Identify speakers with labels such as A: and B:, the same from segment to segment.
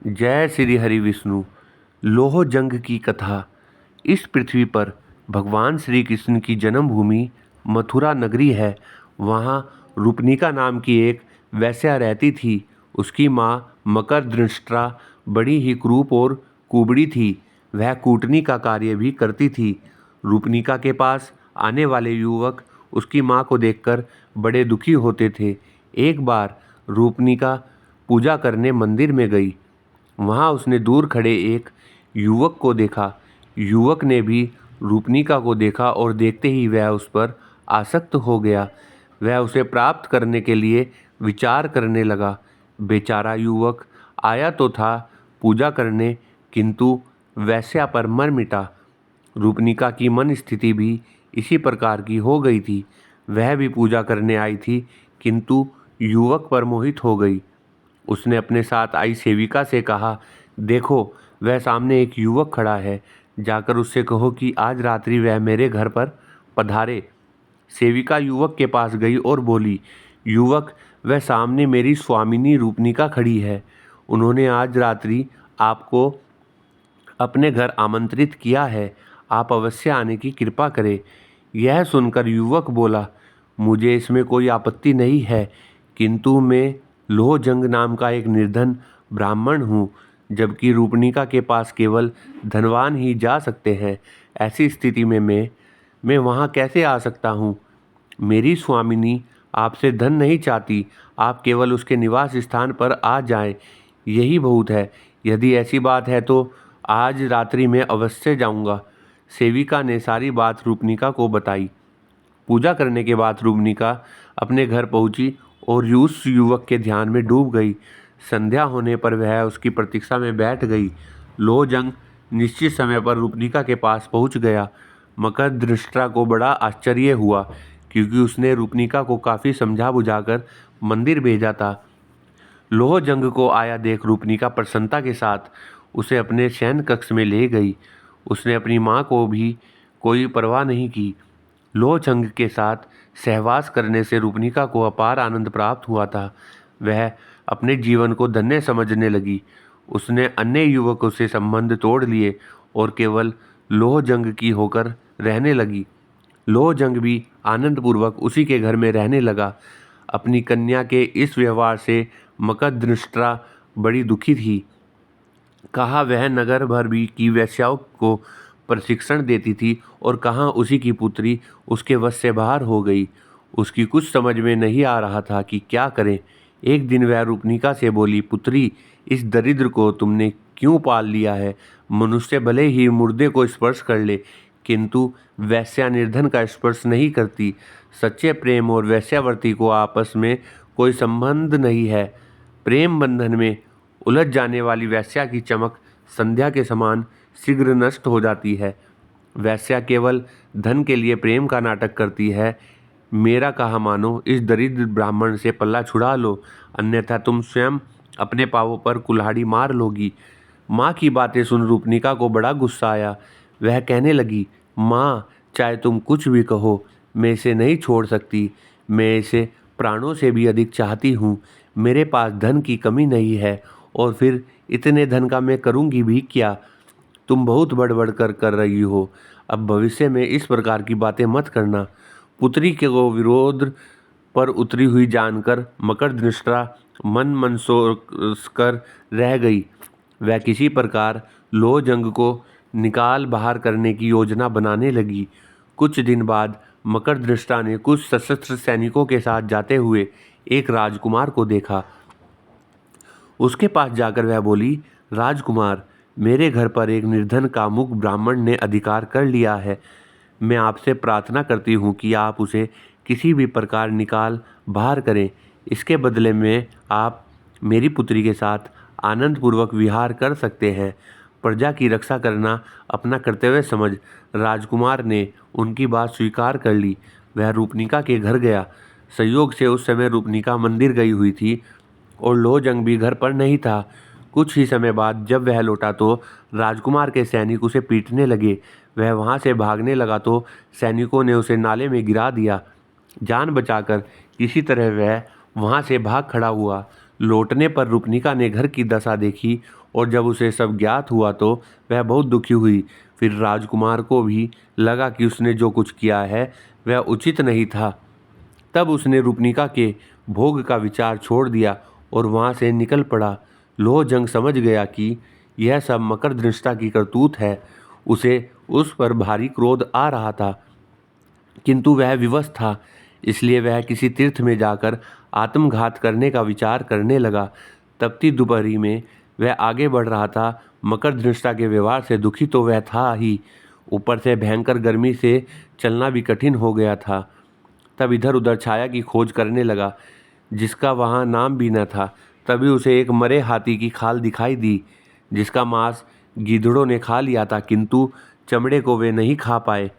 A: जय श्री हरि विष्णु। लोह जंग की कथा। इस पृथ्वी पर भगवान श्री कृष्ण की जन्मभूमि मथुरा नगरी है। वहाँ रूपनिका नाम की एक वेश्या रहती थी। उसकी माँ मकरदृष्टा बड़ी ही क्रूप और कुबड़ी थी। वह कूटनी का कार्य भी करती थी। रूपनिका के पास आने वाले युवक उसकी माँ को देखकर बड़े दुखी होते थे। एक बार रूपनिका पूजा करने मंदिर में गई। वहाँ उसने दूर खड़े एक युवक को देखा। युवक ने भी रूपनिका को देखा और देखते ही वह उस पर आसक्त हो गया। वह उसे प्राप्त करने के लिए विचार करने लगा। बेचारा युवक आया तो था पूजा करने, किंतु वेश्या पर मर मिटा। रूपनिका की मन स्थिति भी इसी प्रकार की हो गई थी। वह भी पूजा करने आई थी, किंतु युवक पर मोहित हो गई। उसने अपने साथ आई सेविका से कहा, देखो वह सामने एक युवक खड़ा है, जाकर उससे कहो कि आज रात्रि वह मेरे घर पर पधारे। सेविका युवक के पास गई और बोली, युवक, वह सामने मेरी स्वामिनी रूपनिका खड़ी है। उन्होंने आज रात्रि आपको अपने घर आमंत्रित किया है। आप अवश्य आने की कृपा करें। यह सुनकर युवक बोला, मुझे इसमें कोई आपत्ति नहीं है, किंतु मैं लोहजंग नाम का एक निर्धन ब्राह्मण हूँ, जबकि रूपनिका के पास केवल धनवान ही जा सकते हैं। ऐसी स्थिति में मैं वहाँ कैसे आ सकता हूँ? मेरी स्वामिनी आपसे धन नहीं चाहती, आप केवल उसके निवास स्थान पर आ जाएं, यही बहुत है। यदि ऐसी बात है तो आज रात्रि में अवश्य जाऊंगा। सेविका ने सारी बात रूपनिका को बताई। पूजा करने के बाद रूपनिका अपने घर पहुंची और उस युवक के ध्यान में डूब गई। संध्या होने पर वह उसकी प्रतीक्षा में बैठ गई। लोहजंग निश्चित समय पर रूपनिका के पास पहुंच गया। मकरदृष्टा को बड़ा आश्चर्य हुआ, क्योंकि उसने रूपनिका को काफ़ी समझा बुझाकर मंदिर भेजा था। लोहजंग को आया देख रूपनिका प्रसन्नता के साथ उसे अपने शयन कक्ष में ले गई। उसने अपनी माँ को भी कोई परवाह नहीं की। लोहजंग के साथ सहवास करने से रूपनिका को अपार आनंद प्राप्त हुआ था। वह अपने जीवन को धन्य समझने लगी। उसने अन्य युवकों से संबंध तोड़ लिए और केवल लोहजंग की होकर रहने लगी। लोहजंग भी आनंदपूर्वक उसी के घर में रहने लगा। अपनी कन्या के इस व्यवहार से मकरदृष्टा बड़ी दुखी थी। कहाँ वह नगर भर भी की वेश्याओं को प्रशिक्षण देती थी और कहाँ उसी की पुत्री उसके वश से बाहर हो गई। उसकी कुछ समझ में नहीं आ रहा था कि क्या करें। एक दिन वह रूपनिका से बोली, पुत्री, इस दरिद्र को तुमने क्यों पाल लिया है? मनुष्य भले ही मुर्दे को स्पर्श कर ले, किंतु वेश्या निर्धन का स्पर्श नहीं करती। सच्चे प्रेम और वेश्यावर्ती को आपस में कोई संबंध नहीं है। प्रेम बंधन में उलझ जाने वाली वेश्या की चमक संध्या के समान शीघ्र नष्ट हो जाती है। वेश्या केवल धन के लिए प्रेम का नाटक करती है। मेरा कहा मानो, इस दरिद्र ब्राह्मण से पल्ला छुड़ा लो, अन्यथा तुम स्वयं अपने पांवों पर कुल्हाड़ी मार लोगी। माँ की बातें सुन रूपनिका को बड़ा गुस्सा आया। वह कहने लगी, माँ, चाहे तुम कुछ भी कहो, मैं इसे नहीं छोड़ सकती। मैं इसे प्राणों से भी अधिक चाहती हूँ। मेरे पास धन की कमी नहीं है, और फिर इतने धन का मैं करूँगी भी क्या? तुम बहुत बढ़ कर रही हो। अब भविष्य में इस प्रकार की बातें मत करना। पुत्री के को विरोध पर उतरी हुई जानकर मकरदृष्टा मन मनसोच कर रह गई। वह किसी प्रकार लोहजंग को निकाल बाहर करने की योजना बनाने लगी। कुछ दिन बाद मकरदृष्टा ने कुछ सशस्त्र सैनिकों के साथ जाते हुए एक राजकुमार को देखा। उसके पास जाकर वह बोली, राजकुमार, मेरे घर पर एक निर्धन कामुक ब्राह्मण ने अधिकार कर लिया है। मैं आपसे प्रार्थना करती हूँ कि आप उसे किसी भी प्रकार निकाल बाहर करें। इसके बदले में आप मेरी पुत्री के साथ आनंदपूर्वक विहार कर सकते हैं। प्रजा की रक्षा करना अपना कर्तव्य समझ राजकुमार ने उनकी बात स्वीकार कर ली। वह रूपनिका के घर गया। संयोग से उस समय रूपनिका मंदिर गई हुई थी और लोहजंग भी घर पर नहीं था। कुछ ही समय बाद जब वह लौटा तो राजकुमार के सैनिक उसे पीटने लगे। वह वहां से भागने लगा तो सैनिकों ने उसे नाले में गिरा दिया। जान बचाकर किसी तरह वह वहां से भाग खड़ा हुआ। लौटने पर रूपनिका ने घर की दशा देखी और जब उसे सब ज्ञात हुआ तो वह बहुत दुखी हुई। फिर राजकुमार को भी लगा कि उसने जो कुछ किया है वह उचित नहीं था। तब उसने रूपनिका के भोग का विचार छोड़ दिया और वहाँ से निकल पड़ा। लोहजंग समझ गया कि यह सब मकरधृष्टा की करतूत है। उसे उस पर भारी क्रोध आ रहा था, किंतु वह विवश था, इसलिए वह किसी तीर्थ में जाकर आत्मघात करने का विचार करने लगा। तपती दोपहरी में वह आगे बढ़ रहा था। मकरधृष्टा के व्यवहार से दुखी तो वह था ही, ऊपर से भयंकर गर्मी से चलना भी कठिन हो गया था। तब इधर उधर छाया की खोज करने लगा, जिसका वहाँ नाम भी न था। तभी उसे एक मरे हाथी की खाल दिखाई दी, जिसका मांस गीदड़ों ने खा लिया था, किंतु चमड़े को वे नहीं खा पाए।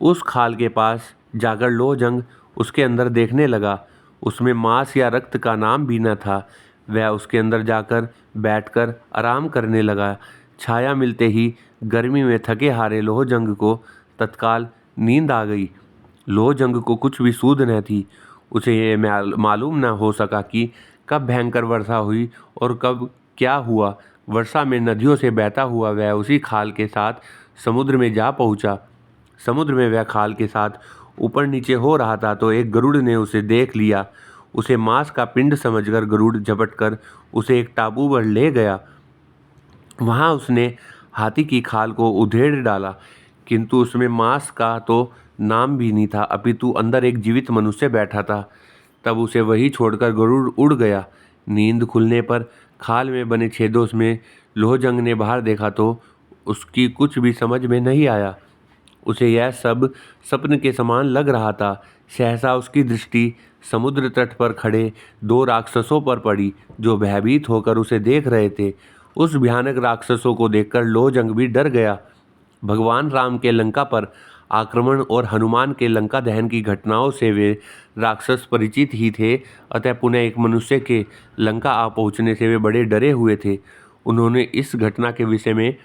A: उस खाल के पास जाकर लोहजंग उसके अंदर देखने लगा। उसमें मांस या रक्त का नाम भी न था। वह उसके अंदर जाकर बैठकर आराम करने लगा। छाया मिलते ही गर्मी में थके हारे लोहजंग को तत्काल नींद आ गई। लोहजंग को कुछ भी सूध न थी। उसे ये मालूम न हो सका कि कब भयंकर वर्षा हुई और कब क्या हुआ। वर्षा में नदियों से बहता हुआ वह उसी खाल के साथ समुद्र में जा पहुंचा। समुद्र में वह खाल के साथ ऊपर नीचे हो रहा था तो एक गरुड़ ने उसे देख लिया। उसे मांस का पिंड समझकर गरुड़ झपटकर उसे एक टापू पर ले गया। वहां उसने हाथी की खाल को उधेड़ डाला, किंतु उसमें मांस का तो नाम भी नहीं था, अपितु अंदर एक जीवित मनुष्य बैठा था। तब उसे वही छोड़कर गरुड़ उड़ गया। नींद खुलने पर खाल में बने छेदों में लोहजंग ने बाहर देखा तो उसकी कुछ भी समझ में नहीं आया। उसे यह सब सपन के समान लग रहा था। सहसा उसकी दृष्टि समुद्र तट पर खड़े दो राक्षसों पर पड़ी, जो भयभीत होकर उसे देख रहे थे। उस भयानक राक्षसों को देखकर लोहजंग भी डर गया। भगवान राम के लंका पर आक्रमण और हनुमान के लंका दहन की घटनाओं से वे राक्षस परिचित ही थे, अतः पुनः एक मनुष्य के लंका आ पहुँचने से वे बड़े डरे हुए थे। उन्होंने इस घटना के विषय में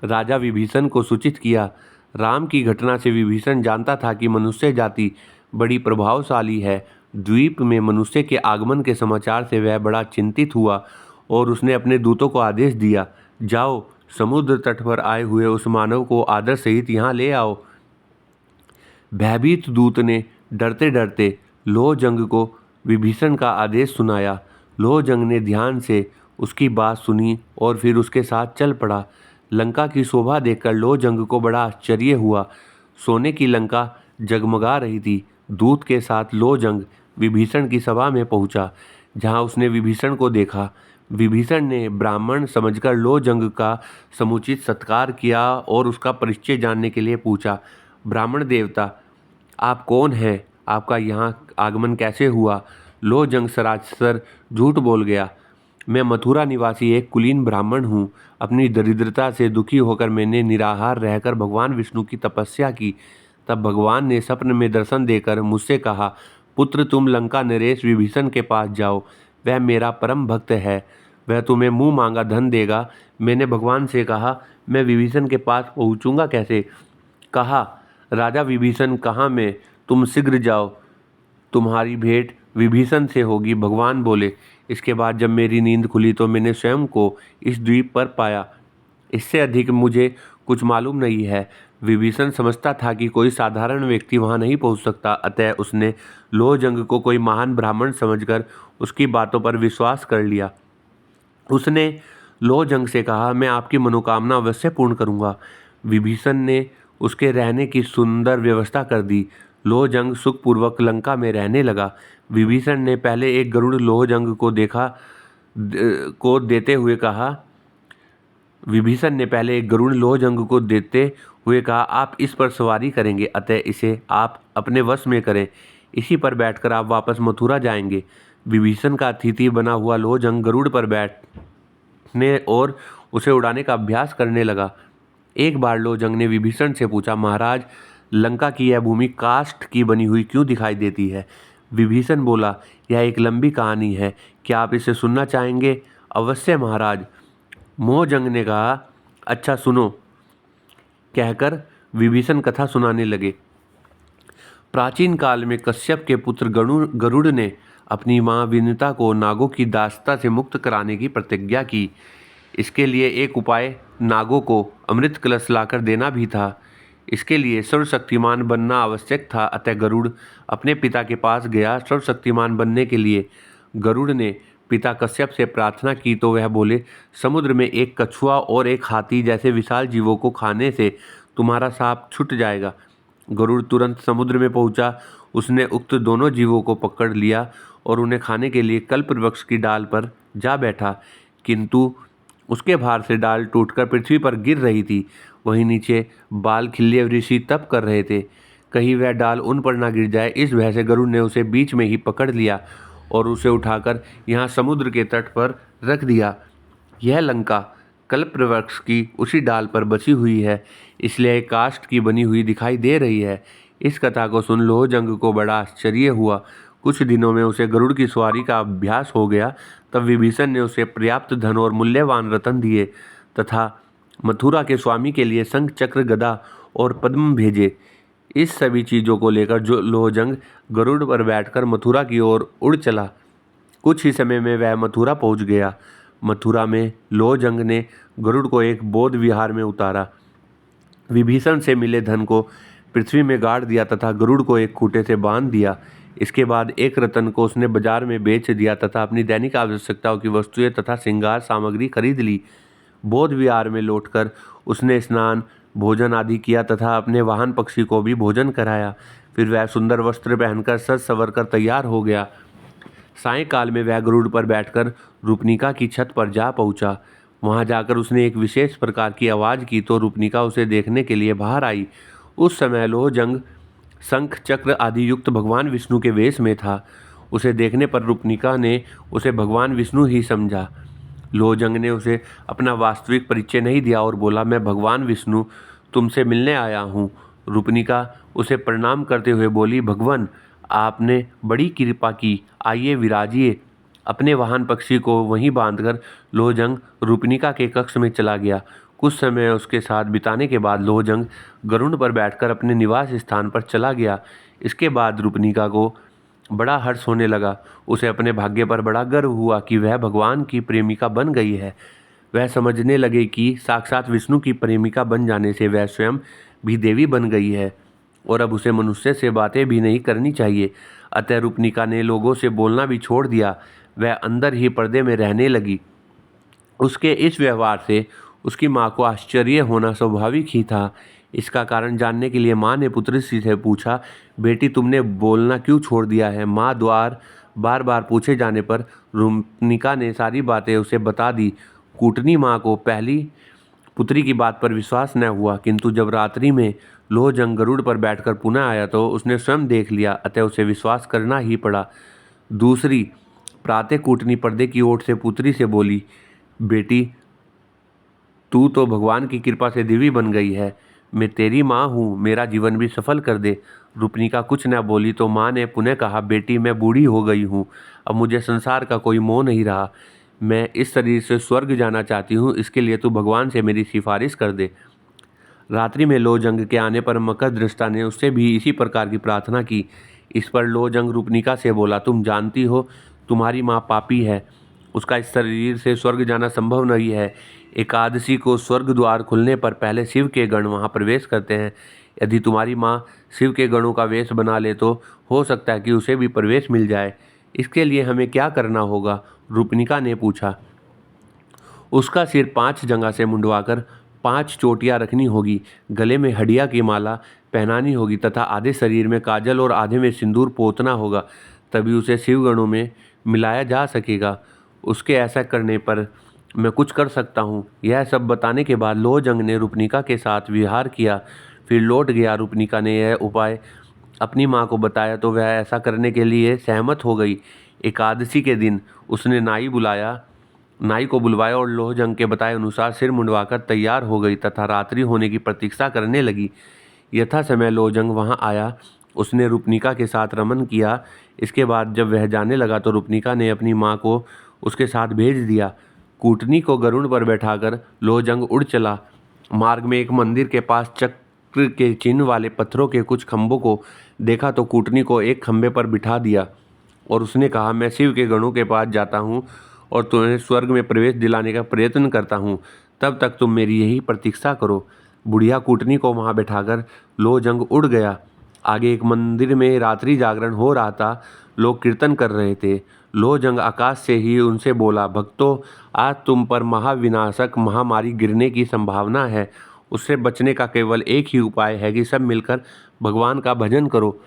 A: राजा विभीषण को सूचित किया। राम की घटना से विभीषण जानता था कि मनुष्य जाति बड़ी प्रभावशाली है। द्वीप में मनुष्य के आगमन के समाचार से वह बड़ा चिंतित हुआ और उसने अपने दूतों को आदेश दिया, जाओ समुद्र तट पर आए हुए उस मानव को आदर सहित यहाँ ले आओ। भयभीत दूत ने डरते डरते लोहजंग को विभीषण का आदेश सुनाया। लोहजंग ने ध्यान से उसकी बात सुनी और फिर उसके साथ चल पड़ा। लंका की शोभा देखकर लोहजंग को बड़ा आश्चर्य हुआ। सोने की लंका जगमगा रही थी। दूत के साथ लोहजंग विभीषण की सभा में पहुंचा, जहां उसने विभीषण को देखा। विभीषण ने ब्राह्मण समझकर लोहजंग का समुचित सत्कार किया और उसका परिचय जानने के लिए पूछा, ब्राह्मण देवता, आप कौन हैं? आपका यहाँ आगमन कैसे हुआ? लोहजंग सरासर झूठ बोल गया। मैं मथुरा निवासी एक कुलीन ब्राह्मण हूँ। अपनी दरिद्रता से दुखी होकर मैंने निराहार रहकर भगवान विष्णु की तपस्या की। तब भगवान ने स्वप्न में दर्शन देकर मुझसे कहा, पुत्र तुम लंका नरेश विभीषण के पास जाओ, वह मेरा परम भक्त है, वह तुम्हें मुंह मांगा धन देगा। मैंने भगवान से कहा, मैं विभीषण के पास पहुँचूंगा कैसे? कहा, राजा विभीषण कहाँ मैं, तुम शीघ्र जाओ, तुम्हारी भेंट विभीषण से होगी। भगवान बोले। इसके बाद जब मेरी नींद खुली तो मैंने स्वयं को इस द्वीप पर पाया। इससे अधिक मुझे कुछ मालूम नहीं है। विभीषण समझता था कि कोई साधारण व्यक्ति वहां नहीं पहुंच सकता, अतः उसने लोहजंग को कोई महान ब्राह्मण समझकर उसकी बातों पर विश्वास कर लिया। उसने लोहजंग से कहा, मैं आपकी मनोकामना अवश्य पूर्ण करूंगा। विभीषण ने उसके रहने की सुंदर व्यवस्था कर दी। लोहजंग सुखपूर्वक लंका में रहने लगा। विभीषण ने पहले एक गरुड़ लोहजंग को देते हुए कहा, आप इस पर सवारी करेंगे, अतः इसे आप अपने वश में करें। इसी पर बैठकर आप वापस मथुरा जाएंगे। विभीषण का अतिथि बना हुआ लोहजंग गरुड़ पर बैठने और उसे उड़ाने का अभ्यास करने लगा। एक बार लोहजंग ने विभीषण से पूछा, महाराज, लंका की यह भूमि काष्ठ की बनी हुई क्यों दिखाई देती है? विभीषण बोला, यह एक लंबी कहानी है, क्या आप इसे सुनना चाहेंगे? अवश्य महाराज। मोहजंग ने कहा, अच्छा सुनो, कहकर विभीषण कथा सुनाने लगे। प्राचीन काल में कश्यप के पुत्र गरुड़ ने अपनी मां विनुता को नागों की दासता से मुक्त कराने की प्रतिज्ञा की। इसके लिए एक उपाय नागों को अमृत कलश लाकर देना भी था। इसके लिए सर्वशक्तिमान बनना आवश्यक था। अतः गरुड़ अपने पिता के पास गया। सर्वशक्तिमान बनने के लिए गरुड़ ने पिता कश्यप से प्रार्थना की तो वह बोले, समुद्र में एक कछुआ और एक हाथी जैसे विशाल जीवों को खाने से तुम्हारा साप छूट जाएगा। गरुड़ तुरंत समुद्र में पहुंचा। उसने उक्त दोनों जीवों को पकड़ लिया और उन्हें खाने के लिए कल्प वृक्ष की डाल पर जा बैठा, किंतु उसके भार से डाल टूटकर पृथ्वी पर गिर रही थी। वहीं नीचे बाल खिल्ले ऋषि तप कर रहे थे, कहीं वह डाल उन पर ना गिर जाए। इस भय से गरुड़ ने उसे बीच में ही पकड़ लिया और उसे उठाकर यहाँ समुद्र के तट पर रख दिया। यह लंका कल्प वृक्ष की उसी डाल पर बसी हुई है, इसलिए काष्ठ की बनी हुई दिखाई दे रही है। इस कथा को सुन लोहजंग को बड़ा आश्चर्य हुआ। कुछ दिनों में उसे गरुड़ की सवारी का अभ्यास हो गया। तब विभीषण ने उसे पर्याप्त धन और मूल्यवान रत्न दिए तथा मथुरा के स्वामी के लिए शंख, चक्र, गदा और पद्म भेजे। इस सभी चीज़ों को लेकर जो लोहजंग गरुड़ पर बैठकर मथुरा की ओर उड़ चला। कुछ ही समय में वह मथुरा पहुंच गया। मथुरा में लोहजंग ने गरुड़ को एक बौद्ध विहार में उतारा, विभीषण से मिले धन को पृथ्वी में गाड़ दिया तथा गरुड़ को एक खूंटे से बांध दिया। इसके बाद एक रत्न को उसने बाजार में बेच दिया तथा अपनी दैनिक आवश्यकताओं की वस्तुएं तथा श्रृंगार सामग्री खरीद ली। बौद्ध विहार में लौटकर उसने स्नान, भोजन आदि किया तथा अपने वाहन पक्षी को भी भोजन कराया। फिर वह सुंदर वस्त्र पहनकर सज संवर कर तैयार हो गया। सायंकाल में वह गरुड़ पर बैठकर रूपनिका की छत पर जा पहुंचा। वहां जाकर उसने एक विशेष प्रकार की आवाज़ की तो रूपनिका उसे देखने के लिए बाहर आई। उस समय लोहजंग शंख, चक्र आदि युक्त भगवान विष्णु के वेश में था। उसे देखने पर रूपनिका ने उसे भगवान विष्णु ही समझा। लोहजंग ने उसे अपना वास्तविक परिचय नहीं दिया और बोला, मैं भगवान विष्णु तुमसे मिलने आया हूँ। रूपनिका उसे प्रणाम करते हुए बोली, भगवान आपने बड़ी कृपा की, आइए विराजिए। अपने वाहन पक्षी को वहीं बांधकर लोहजंग रूपनिका के कक्ष में चला गया। कुछ समय उसके साथ बिताने के बाद लोहजंग गरुड़ पर बैठकर अपने निवास स्थान पर चला गया। इसके बाद रूपनिका को बड़ा हर्ष होने लगा। उसे अपने भाग्य पर बड़ा गर्व हुआ कि वह भगवान की प्रेमिका बन गई है। वह समझने लगे कि साक्षात विष्णु की प्रेमिका बन जाने से वह स्वयं भी देवी बन गई है और अब उसे मनुष्य से बातें भी नहीं करनी चाहिए। अतः रूपनिका ने लोगों से बोलना भी छोड़ दिया। वह अंदर ही पर्दे में रहने लगी। उसके इस व्यवहार से उसकी माँ को आश्चर्य होना स्वाभाविक ही था। इसका कारण जानने के लिए माँ ने पुत्री से पूछा, बेटी तुमने बोलना क्यों छोड़ दिया है? माँ द्वार बार बार पूछे जाने पर रूपनिका ने सारी बातें उसे बता दी। कूटनी माँ को पहली पुत्री की बात पर विश्वास न हुआ, किंतु जब रात्रि में लोहजंग गरुड़ पर बैठकर पुनः आया तो उसने स्वयं देख लिया, अतः उसे विश्वास करना ही पड़ा। दूसरी प्रातः कूटनी पर्दे की ओर से पुत्री से बोली, बेटी तू तो भगवान की कृपा से देवी बन गई है। मैं तेरी माँ हूँ, मेरा जीवन भी सफल कर दे। रूपनिका कुछ न बोली तो माँ ने पुनः कहा, बेटी मैं बूढ़ी हो गई हूँ, अब मुझे संसार का कोई मोह नहीं रहा। मैं इस शरीर से स्वर्ग जाना चाहती हूँ, इसके लिए तू भगवान से मेरी सिफारिश कर दे। रात्रि में लोहजंग के आने पर मकर दृष्टा ने उससे भी इसी प्रकार की प्रार्थना की। इस पर लोहजंग रूपनिका से बोला, तुम जानती हो तुम्हारी माँ पापी है, उसका इस शरीर से स्वर्ग जाना संभव नहीं है। एकादशी को स्वर्ग द्वार खुलने पर पहले शिव के गण वहाँ प्रवेश करते हैं। यदि तुम्हारी माँ शिव के गणों का वेश बना ले तो हो सकता है कि उसे भी प्रवेश मिल जाए। इसके लिए हमें क्या करना होगा? रूपनिका ने पूछा। उसका सिर 5 जगह से मुंडवाकर 5 चोटियाँ रखनी होगी, गले में हडिया की माला पहनानी होगी तथा आधे शरीर में काजल और आधे में सिंदूर पोतना होगा, तभी उसे शिवगणों में मिलाया जा सकेगा। उसके ऐसा करने पर मैं कुछ कर सकता हूँ। यह सब बताने के बाद लोहजंग ने रूपनिका के साथ विहार किया, फिर लौट गया। रूपनिका ने यह उपाय अपनी माँ को बताया तो वह ऐसा करने के लिए सहमत हो गई। एकादशी के दिन उसने नाई को बुलवाया और लोहजंग के बताए अनुसार सिर मुंडवाकर तैयार हो गई तथा रात्रि होने की प्रतीक्षा करने लगी। यथा समय लोहजंग वहाँ आया। उसने रूपनिका के साथ रमन किया। इसके बाद जब वह जाने लगा तो रूपनिका ने अपनी माँ को उसके साथ भेज दिया। कूटनी को गरुड़ पर बैठाकर लोहजंग उड़ चला। मार्ग में एक मंदिर के पास चक्र के चिन्ह वाले पत्थरों के कुछ खंभों को देखा तो कूटनी को एक खंभे पर बिठा दिया और उसने कहा, मैं शिव के गणों के पास जाता हूँ और तुम्हें स्वर्ग में प्रवेश दिलाने का प्रयत्न करता हूँ। तब तक तुम मेरी यही प्रतीक्षा करो। बुढ़िया कूटनी को वहाँ बैठाकर लोहजंग उड़ गया। आगे एक मंदिर में रात्रि जागरण हो रहा था। लोग कीर्तन कर रहे थे। लोहजंग आकाश से ही उनसे बोला, भक्तों, आज तुम पर महाविनाशक महामारी गिरने की संभावना है। उससे बचने का केवल एक ही उपाय है कि सब मिलकर भगवान का भजन करो।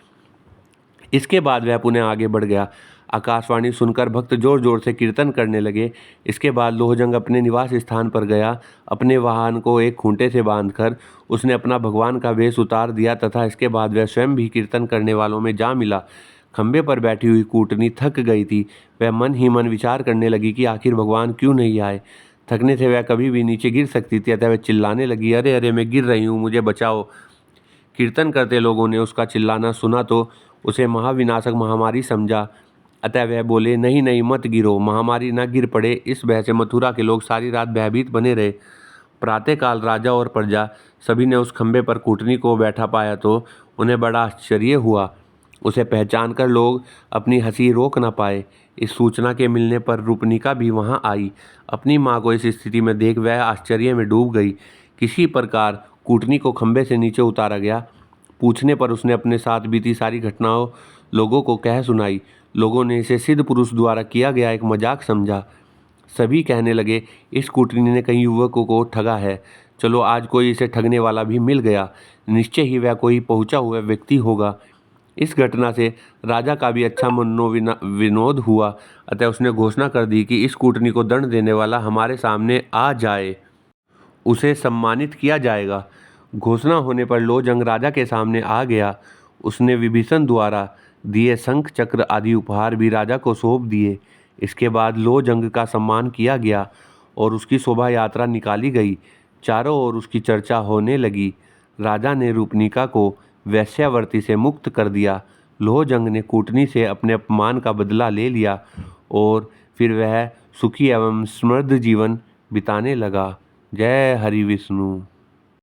A: इसके बाद वह पुनः आगे बढ़ गया। आकाशवाणी सुनकर भक्त जोर जोर से कीर्तन करने लगे। इसके बाद लोहजंग अपने निवास स्थान पर गया। अपने वाहन को एक खूंटे से बांधकर उसने अपना भगवान का वेश उतार दिया तथा इसके बाद वह स्वयं भी कीर्तन करने वालों में जा मिला। खंबे पर बैठी हुई कूटनी थक गई थी। वह मन ही मन विचार करने लगी कि आखिर भगवान क्यों नहीं आए। थकने से वह कभी भी नीचे गिर सकती थी, अतः वह चिल्लाने लगी, अरे अरे, मैं गिर रही हूँ, मुझे बचाओ। कीर्तन करते लोगों ने उसका चिल्लाना सुना तो उसे महाविनाशक महामारी समझा। अतः वह बोले, नहीं नहीं, मत गिरो, महामारी न गिर पड़े। इस भय से मथुरा के लोग सारी रात भयभीत बने रहे। प्रातःकाल राजा और प्रजा सभी ने उस खंबे पर कूटनी को बैठा पाया तो उन्हें बड़ा आश्चर्य हुआ। उसे पहचान कर लोग अपनी हंसी रोक न पाए। इस सूचना के मिलने पर रूपनिका भी वहां आई। अपनी माँ को इस स्थिति में देख वह आश्चर्य में डूब गई। किसी प्रकार कूटनी को खंबे से नीचे उतारा गया। पूछने पर उसने अपने साथ बीती सारी घटनाओं लोगों को कह सुनाई। लोगों ने इसे सिद्ध पुरुष द्वारा किया गया एक मजाक समझा। सभी कहने लगे, इस कूटनी ने कई युवकों को ठगा है। चलो, आज कोई इसे ठगने वाला भी मिल गया। निश्चय ही वह कोई पहुंचा हुआ व्यक्ति होगा। इस घटना से राजा का भी अच्छा विनोद हुआ। अतः उसने घोषणा कर दी कि इस कूटनी को दंड देने वाला हमारे सामने आ जाए, उसे सम्मानित किया जाएगा। घोषणा होने पर लोहजंग राजा के सामने आ गया। उसने विभीषण द्वारा दिए शंख चक्र आदि उपहार भी राजा को सौंप दिए। इसके बाद लोहजंग का सम्मान किया गया और उसकी शोभा यात्रा निकाली गई। चारों ओर उसकी चर्चा होने लगी। राजा ने रूपनिका को वेश्यावृत्ति से मुक्त कर दिया। लोहजंग ने कूटनी से अपने अपमान का बदला ले लिया और फिर वह सुखी एवं समृद्ध जीवन बिताने लगा। जय हरि विष्णु।